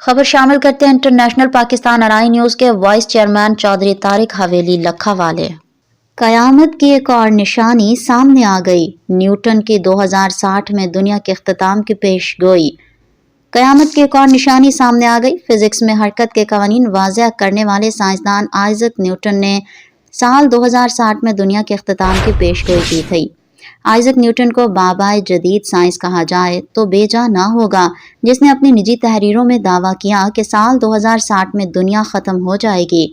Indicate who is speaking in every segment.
Speaker 1: खबर शामिल करते हैं इंटरनेशनल पाकिस्तान अराई न्यूज़ के वाइस चेयरमैन चौधरी तारिक हवेली लखा वाले। कयामत की एक और निशानी सामने आ गई। न्यूटन की 2060 में दुनिया के इख्तिताम की पेशगोई। कयामत की एक और निशानी सामने आ गई। फिजिक्स में हरकत के कवानीन वाज़ह करने वाले साइंसदान आइजक न्यूटन ने साल 2060 में दुनिया के इख्तिताम की पेशगोई की थी। आइजक न्यूटन को बाबाए जदीद साइंस कहा जाए तो बेजा ना होगा, जिसने अपनी निजी तहरीरों में दावा किया कि साल 2060 में दुनिया ख़त्म हो जाएगी।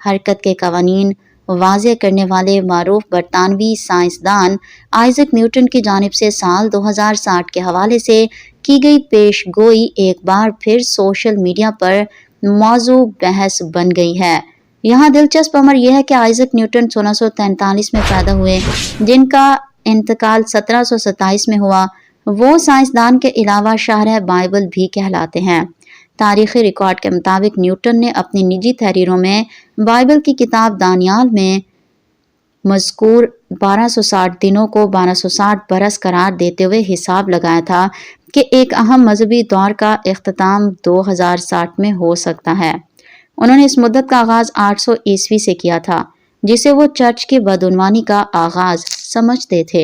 Speaker 1: हरकत के कवानीन वाज़े करने वाले मारूफ बरतानवी साइंसदान आइजक न्यूटन की जानिब से साल 2060 के हवाले से की गई पेशगोई एक बार फिर सोशल मीडिया पर मौजू बहस बन गई है। यहाँ दिलचस्प अमर यह है कि आइजक न्यूटन 1643 में पैदा हुए, जिनका इंतकाल 1727 में हुआ। वो साइंसदान के अलावा शाहर बाइबल भी कहलाते हैं। तारीखी रिकॉर्ड के मुताबिक न्यूटन ने अपनी निजी तहरीरों में बाइबल की किताब दानियाल में मज़कूर 1260 दिनों को 1260 बरस करार देते हुए हिसाब लगाया था कि एक अहम मजहबी दौर का इख्तिताम 2060 में हो सकता है। उन्होंने इस मुद्दत का आगाज़ 800 ईस्वी से किया था, जिसे वो चर्च की बदउनवानी का आगाज़ समझते थे।